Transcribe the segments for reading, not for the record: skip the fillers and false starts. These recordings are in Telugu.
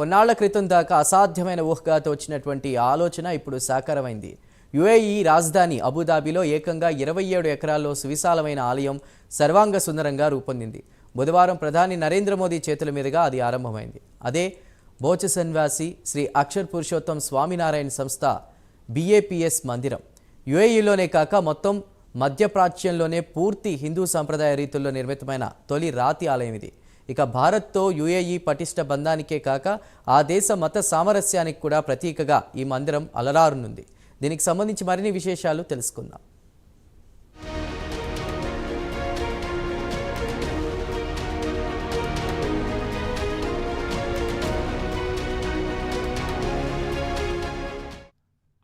కొన్నాళ్ల క్రితం దాకా అసాధ్యమైన ఊహగా తోచినటువంటి ఆలోచన ఇప్పుడు సాకారమైంది. యుఏఈ రాజధాని అబుదాబిలో ఏకంగా 27 ఎకరాల్లో సువిశాలమైన ఆలయం సర్వాంగ సుందరంగా రూపొందింది. బుధవారం ప్రధాని నరేంద్ర మోదీ చేతుల మీదుగా అది ఆరంభమైంది. అదే భోచసన్వాసి శ్రీ అక్షర్ పురుషోత్తం స్వామినారాయణ సంస్థ బిఏపిఎస్ మందిరం. యుఏఈలోనే కాక మొత్తం మధ్యప్రాచ్యంలోనే పూర్తి హిందూ సంప్రదాయ రీతుల్లో నిర్మితమైన తొలి రాతి ఆలయం ఇది. ఇక భారత్తో యుఏఈ పటిష్ట బంధానికే కాక ఆ దేశ మత సామరస్యానికి కూడా ప్రతీకగా ఈ మందిరం అలరారునుంది. దీనికి సంబంధించి మరిన్ని విశేషాలు తెలుసుకుందాం.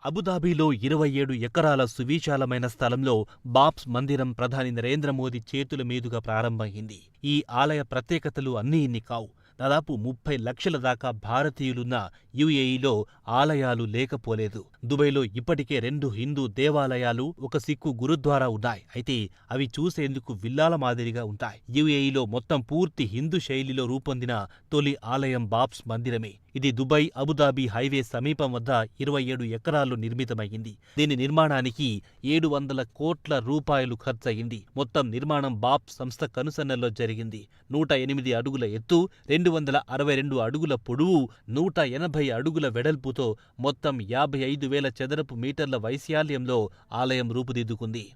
అబుదాబిలో 27 ఎకరాల సువిశాలమైన స్థలంలో బాబ్స్ మందిరం ప్రధాని నరేంద్ర మోదీ చేతుల మీదుగా ప్రారంభమైంది. ఈ ఆలయ ప్రత్యేకతలు అన్నీ ఇన్ని కావు. దాదాపు 30 లక్షల దాకా భారతీయులున్న యుఏఈలో ఆలయాలు లేకపోలేదు. దుబాయ్లో ఇప్పటికే 2 హిందూ దేవాలయాలు, ఒక సిక్కు గురుద్వారా ఉన్నాయి. అయితే అవి చూసేందుకు విల్లాల మాదిరిగా ఉంటాయి. యుఏఈలో మొత్తం పూర్తి హిందూ శైలిలో రూపొందిన తొలి ఆలయం బాబ్స్ మందిరమే. ఇది దుబాయ్ అబుదాబి హైవే సమీపం వద్ద 27 ఎకరాల్లో నిర్మితమైంది. దీని నిర్మాణానికి 700 కోట్ల రూపాయలు ఖర్చయింది. మొత్తం నిర్మాణం బాబ్స్ సంస్థ కనుసన్నల్లో జరిగింది. 108 అడుగుల ఎత్తు, 262 అడుగుల పొడవు, 180 అడుగుల వెడల్పుతో మొత్తం 55,000 చదరపు మీటర్ల వైశాల్యంలో ఆలయం రూపుదిద్దుకుంది.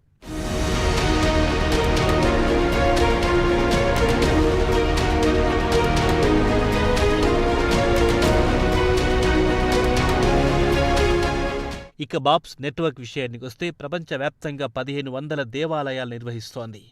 ఇక బాబ్స్ నెట్వర్క్ విషయానికొస్తే ప్రపంచవ్యాప్తంగా 1500 దేవాలయాలు నిర్వహిస్తోంది.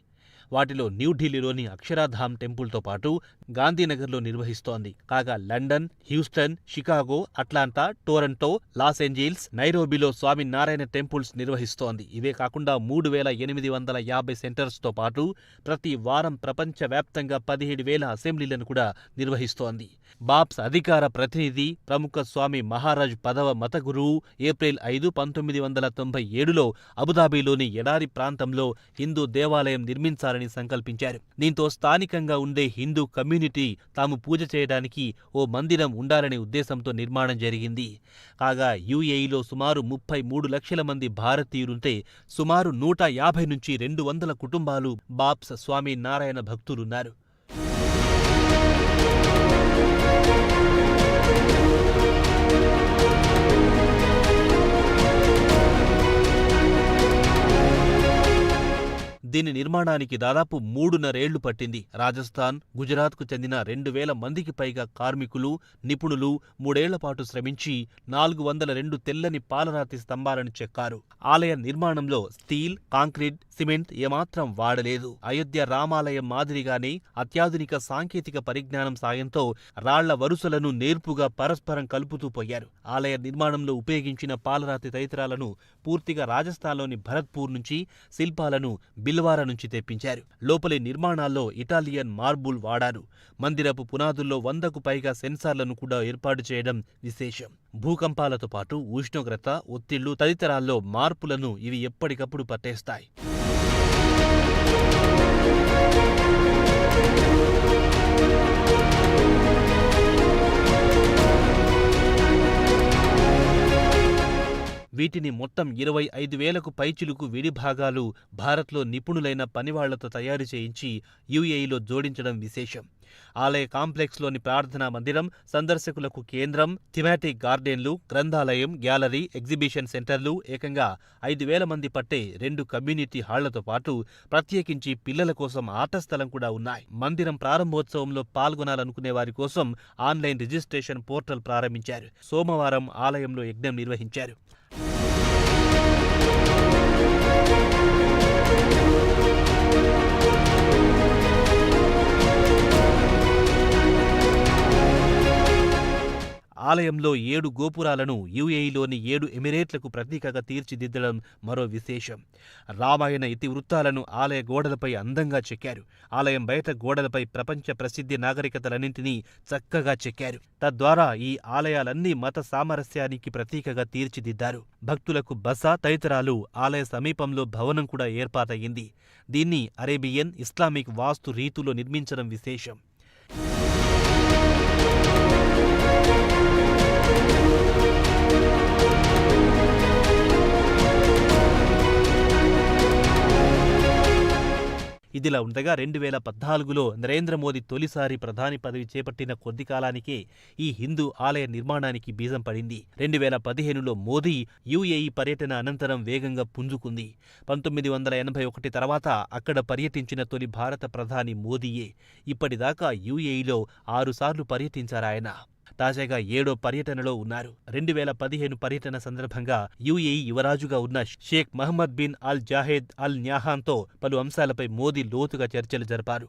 వాటిలో న్యూఢిల్లీలోని అక్షరాధామ్ టెంపుల్తో పాటు గాంధీనగర్లో నిర్వహిస్తోంది. కాగా London, Houston, Chicago, Atlanta, Toronto, Los Angeles, నైరోబిలో స్వామినారాయణ టెంపుల్స్ నిర్వహిస్తోంది. ఇవే కాకుండా 3850 సెంటర్స్తో పాటు ప్రతి వారం ప్రపంచవ్యాప్తంగా 17,000 అసెంబ్లీలను కూడా నిర్వహిస్తోంది. బాబ్స్ అధికార ప్రతినిధి, ప్రముఖ స్వామి మహారాజ్ 10వ మత గురువు ఏప్రిల్ 5, 1997లో అబుదాబిలోని ఎడారి ప్రాంతంలో హిందూ దేవాలయం నిర్మించాలని సంకల్పించారు. దీంతో స్థానికంగా ఉండే హిందూ కమ్యూనిటీ తాము పూజ చేయడానికి ఓ మందిరం ఉండాలనే ఉద్దేశంతో నిర్మాణం జరిగింది. కాగా యుఏఈలో సుమారు 33 లక్షల మంది భారతీయులుంటే సుమారు 150 నుంచి 200 కుటుంబాలు బాబ్స్ స్వామి నారాయణ భక్తులున్నారు. దీని నిర్మాణానికి దాదాపు 3.5 ఏళ్లు పట్టింది. రాజస్థాన్, గుజరాత్కు చెందిన 2,000 మందికి పైగా కార్మికులు, నిపుణులు 3 ఏళ్ల పాటు శ్రమించి 402 తెల్లని పాలరాతి స్తంభాలను చెక్కారు. ఆలయ నిర్మాణంలో స్టీల్, కాంక్రీట్, సిమెంట్ ఏమాత్రం వాడలేదు. అయోధ్య రామాలయం మాదిరిగానే అత్యాధునిక సాంకేతిక పరిజ్ఞానం సాయంతో రాళ్ల వరుసలను నేర్పుగా పరస్పరం కలుపుతూ పోయారు. ఆలయ నిర్మాణంలో ఉపయోగించిన పాలరాతి తదితరాలను పూర్తిగా రాజస్థాన్లోని భరత్పూర్ నుంచి, శిల్పాలను బిల్వారా నుంచి తెప్పించారు. లోపలి నిర్మాణాల్లో ఇటాలియన్ మార్బుల్ వాడారు. మందిరపు పునాదుల్లో 100కు పైగా సెన్సార్లను కూడా ఏర్పాటు చేయడం విశేషం. భూకంపాలతో పాటు ఉష్ణోగ్రత, ఒత్తిళ్లు తదితరాల్లో మార్పులను ఇవి ఎప్పటికప్పుడు పట్టేస్తాయి. వీటిని మొత్తం 25,000కు పైచిలుకు విడిభాగాలు భారత్లో నిపుణులైన పనివాళ్లతో తయారు చేయించి యుఏఈలో జోడించడం విశేషం. ఆలయ కాంప్లెక్స్లోని ప్రార్థనా మందిరం, సందర్శకులకు కేంద్రం, థిమాటిక్ గార్డెన్లు, గ్రంథాలయం, గ్యాలరీ, ఎగ్జిబిషన్ సెంటర్లు, ఏకంగా 5,000 మంది పట్టే 2 కమ్యూనిటీ హాళ్లతో పాటు ప్రత్యేకించి పిల్లల కోసం ఆట స్థలం కూడా ఉన్నాయి. మందిరం ప్రారంభోత్సవంలో పాల్గొనాలనుకునే వారి కోసం ఆన్లైన్ రిజిస్ట్రేషన్ పోర్టల్ ప్రారంభించారు. సోమవారం ఆలయంలో యజ్ఞం నిర్వహించారు. ఆలయంలో 7 గోపురాలను యుఏఈలోని 7 ఎమిరేట్లకు ప్రతీకగా తీర్చిదిద్దడం మరో విశేషం. రామాయణ ఇతివృత్తాలను ఆలయ గోడలపై అందంగా చెక్కారు. ఆలయం బయట గోడలపై ప్రపంచ ప్రసిద్ధి నాగరికతలన్నింటినీ చక్కగా చెక్కారు. తద్వారా ఈ ఆలయాలన్నీ మత సామరస్యానికి ప్రతీకగా తీర్చిదిద్దారు. భక్తులకు బస తదితరాలు ఆలయ సమీపంలో భవనం కూడా ఏర్పాటయ్యింది. దీన్ని అరేబియన్, ఇస్లామిక్ వాస్తు రీతులో నిర్మించడం విశేషం. ఇదిలా ఉండగా 2014లో నరేంద్ర మోదీ తొలిసారి ప్రధాని పదవి చేపట్టిన కొద్ది కాలానికే ఈ హిందూ ఆలయ నిర్మాణానికి బీజం పడింది. 2015లో మోదీ యుఏఈ పర్యటన అనంతరం వేగంగా పుంజుకుంది. 1981 తర్వాత అక్కడ పర్యటించిన తొలి భారత ప్రధాని మోదీయే. ఇప్పటిదాకా యుఏఈలో 6 సార్లు పర్యటించారాయన. తాజాగా 7వ పర్యటనలో ఉన్నారు. 2015 పర్యటన సందర్భంగా యుఏఈ యువరాజుగా ఉన్న షేక్ మహమ్మద్ బిన్ అల్ జాహెద్ అల్ న్యాహాన్తో పలు అంశాలపై మోదీ లోతుగా చర్చలు జరిపారు.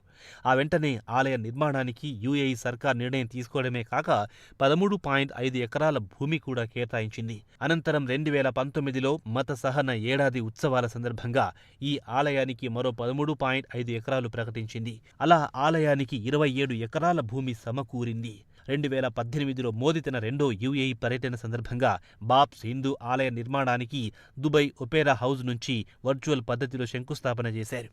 ఆ వెంటనే ఆలయ నిర్మాణానికి యుఏఈ సర్కార్ నిర్ణయం తీసుకోవడమే కాక 13.5 ఎకరాల భూమి కూడా కేటాయించింది. అనంతరం 2019లో మత సహన ఏడాది ఉత్సవాల సందర్భంగా ఈ ఆలయానికి మరో 13.5 ఎకరాలు ప్రకటించింది. అలా ఆలయానికి 27 ఎకరాల భూమి సమకూరింది. 2018లో మోదీ తన రెండో యుఏఈ పర్యటన సందర్భంగా బాబ్స్ హిందూ ఆలయ నిర్మాణానికి దుబాయ్ ఒపేరా హౌస్ నుంచి వర్చువల్ పద్ధతిలో శంకుస్థాపన చేశారు.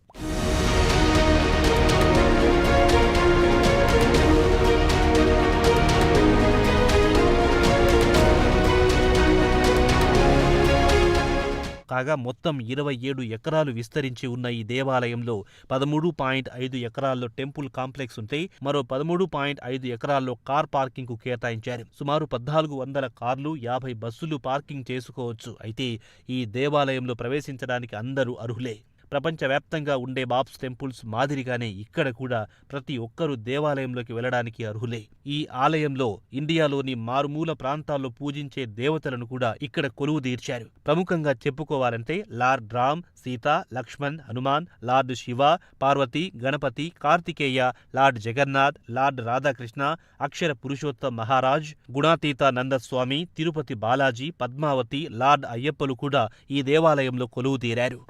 కాగా మొత్తం 27 ఎకరాలు విస్తరించి ఉన్న ఈ దేవాలయంలో 13.5 ఎకరాల్లో టెంపుల్ కాంప్లెక్స్ ఉంటే మరో 13.5 ఎకరాల్లో కార్ పార్కింగ్ కు కేటాయించారు. సుమారు 1400 కార్లు, 50 బస్సులు పార్కింగ్ చేసుకోవచ్చు. అయితే ఈ దేవాలయంలో ప్రవేశించడానికి అందరూ అర్హులే. ప్రపంచవ్యాప్తంగా ఉండే బాబ్స్ టెంపుల్స్ మాదిరిగానే ఇక్కడ కూడా ప్రతి ఒక్కరూ దేవాలయంలోకి వెళ్లడానికి అర్హులే. ఈ ఆలయంలో ఇండియాలోని మారుమూల ప్రాంతాల్లో పూజించే దేవతలను కూడా ఇక్కడ కొలువు తీర్చారు. ప్రముఖంగా చెప్పుకోవాలంటే lord Ram, Sita, Lakshman, Hanuman, lord Shiva, Parvati, Ganapati, Kartikeya, lord Jagannath, lord Radhakrishna, Akshar Purushottam Maharaj, Gunatit Nandswami, Tirupati Balaji, Padmavati, lord అయ్యప్పలు కూడా ఈ దేవాలయంలో కొలువు తీరారు.